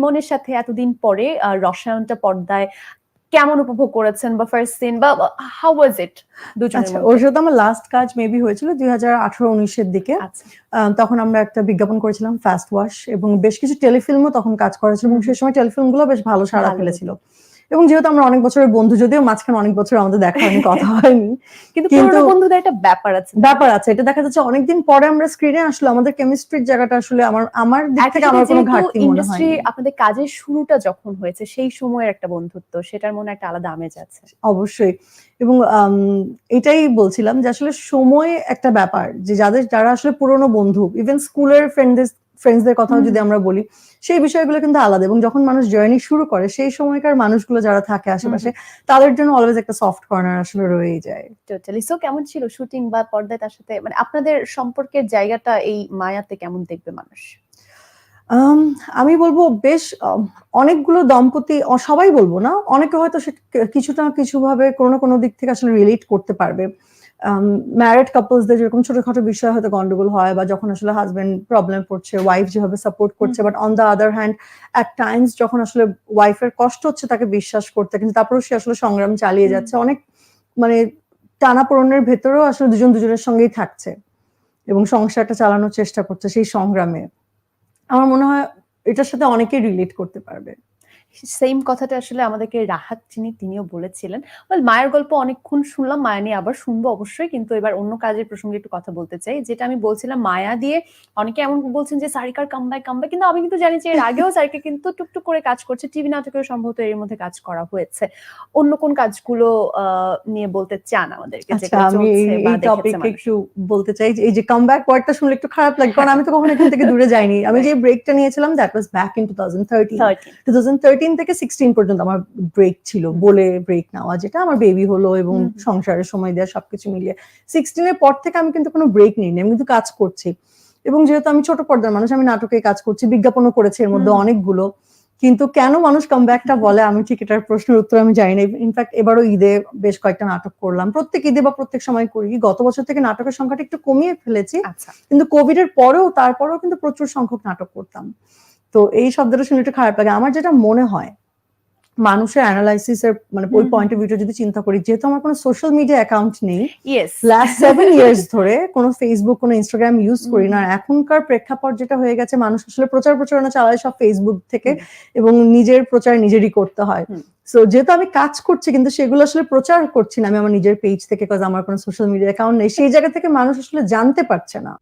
ইমনের সাথে এতদিন পরে রসায়নটা পর্দায় কেমন উপভোগ করেছেন বা ফার্স্ট সিন বা হাউ ওয়াজ ইট দুজনের আচ্ছা, ওর মধ্যে? সাথে আমার লাস্ট কাজ মেবি হয়েছিল 2018-19 এর দিকে। আচ্ছা। তখন আমরা একটা বিজ্ঞাপন করেছিলাম ফাস্ট ওয়াশ এবং বেশ কিছু টেলিফিল্মও তখন কাজ করা ছিল এবং সেই সময় টেলিফিল্মগুলো বেশ ভালো সাড়া ভালো ফেলেছিল। হতো। এবং যেহেতু আমরা অনেক বছরের বন্ধু, যদিও মাঝখানে অনেক বছর আমাদের দেখা হয়নি, কথা হয়নি, কিন্তু কিন্তু পুরনো বন্ধুদের একটা ব্যাপার আছে। ব্যাপার আছে। এটা দেখা যাচ্ছে অনেকদিন পরে আমরা স্ক্রিনে আসলে আমাদের কেমিস্ট্রির জায়গাটা আসলে আমার দিক একই থেকে সাথে আমার কোনো যেহেতু ঘাটতি মনে ইন্ডাস্ট্রি হয়নি। আপনাদের কাজের শুরুটা যখন হয়েছে সেই সময়ের একটা বন্ধুত্ব, সেটার মনে একটা আলাদা আমেজ আছে। অবশ্যই। এবং এটাই বলছিলাম যে আসলে সময় একটা ব্যাপার যে যারা আসলে পুরনো বন্ধু, ইভেন স্কুলের ফ্রেন্ডসদের কথাও যদি আমরা বলি, সেই বিষয়গুলো কিন্তু আলাদা। এবং যখন মানুষ জার্নি শুরু করে সেই সময়কার মানুষগুলো যারা থাকে আশেপাশে তাদের জন্য অলওয়েজ একটা সফট কর্নার আসলে রয়েই যায়। টোটালি। সো কেমন ছিল শুটিং বা পর্দায় তার সাথে মানে আপনাদের সম্পর্কের জায়গাটা এই মায়াতে কেমন দেখবে মানুষ? আমি বলব বেশ অনেকগুলো দম্পতি, সবাই বলব না, অনেকে হয়তো কিছুটা কিছুভাবে কোনো না কোনো দিক থেকে আসলে রিলেট করতে পারবে। ম্যারিড কাপলসদের যেরকম ছোটখাটো বিষয়ে হয়তো গন্ডগোল হয় বা যখন আসলে হাসব্যান্ড প্রবলেম পড়ছে, ওয়াইফ যেভাবে সাপোর্ট করছে, but on the other hand at times যখন আসলে ওয়াইফের কষ্ট হচ্ছে তাকে বিশ্বাস করতে, কিন্তু তারপরেও সে আসলে সংগ্রাম চালিয়ে যাচ্ছে। অনেক মানে টানাপোড়েনের ভেতরেও আসলে দুজন দুজনের সঙ্গেই থাকছে এবং সংসারটা চালানোর চেষ্টা করছে সেই সংগ্রামে। আমার মনে হয় এটার সাথে অনেকেই রিলেট করতে পারবে। সেম কথাটা আসলে আমাদেরকে রাহাত তিনিও বলেছিলেন। ওয়েল মায়ের গল্প অনেকক্ষণ শুনলাম, মায়া নিয়ে আবার শুনবো অবশ্যই। কিন্তু এবার অন্য কাজের প্রসঙ্গে একটু কথা বলতে চাই। যেটা আমি বলছিলাম মায়া দিয়ে অনেকে এমন বলছেন যে সারিকার কামব্যাক। কিন্তু আমি কিন্তু জানি যে এর আগেও সারিকা কিন্তু টুকটুক করে কাজ করছে। টিভি নাটকেও সম্ভবত এর মধ্যে কাজ করা হয়েছে। অন্য কোন কাজগুলো নিয়ে বলতে চান আমাদেরকে আচ্ছা, যেগুলো আমি চলছে বা এই দেখেছে টপিকে মানুষ? একটু বলতে চাই যে এই যে কামব্যাক ওয়ার্ডটা শুনলে একটু খারাপ লাগে, কারণ আমি তো কখনো এখান থেকে দূরে যাইনি। আমি যে ব্রেকটা নিয়েছিলাম দ্যাট ওয়াজ ব্যাক ইন 2013। 2013 থেকে 16 পর্যন্ত আমার ব্রেক ছিল, বলে ব্রেক নেওয়া, যেটা আমার বেবি হলো এবং সংসারের সময় দেওয়া সবকিছু মিলিয়ে 16 এর পর থেকে আমি কিন্তু কোনো ব্রেক নিইনি, আমি কিন্তু কাজ করছি। এবং যেহেতু আমি ছোট পর্দার মানুষ, আমি নাটকে কাজ করছি, বিজ্ঞাপনও করেছি এর মধ্যে অনেকগুলো। কিন্তু কেন মানুষ কামব্যাকটা বলে আমি ঠিক এটার প্রশ্নের উত্তর আমি জানি না। ইনফ্যাক্ট এবারও ঈদে বেশ কয়েকটা নাটক করলাম, প্রত্যেক ঈদে বা প্রত্যেক সময় করি। গত বছর থেকে নাটকের সংখ্যাটা একটু কমিয়ে ফেলেছি, কিন্তু কোভিড এর তারপরেও কিন্তু প্রচুর সংখ্যক নাটক করতাম। তো এই শব্দটা শুনে একটু খারাপ লাগে। আমার যেটা মনে হয় মানুষের অ্যানালাইসিস এর মানে ওই পয়েন্ট অফ ভিউটা যদি চিন্তা করি, যেহেতু আমার কোনো সোশ্যাল মিডিয়া অ্যাকাউন্ট নেই, লাস্ট 7 ইয়ার্স ধরে কোনো ফেসবুক, কোনো ইনস্টাগ্রাম ইউজ করি না। এখনকার প্রেক্ষাপট যেটা হয়ে গেছে, মানুষ আসলে প্রচারণা চালায় সব ফেসবুক থেকে এবং নিজের প্রচার নিজেরই করতে হয়। সো যেহেতু আমি কাজ করছি কিন্তু সেগুলো আসলে প্রচার করছি না আমি আমার নিজের পেজ থেকে, বিকজ আমার কোনো সোশ্যাল মিডিয়া অ্যাকাউন্ট নেই, সেই জায়গা থেকে মানুষ আসলে জানতে পারছে না।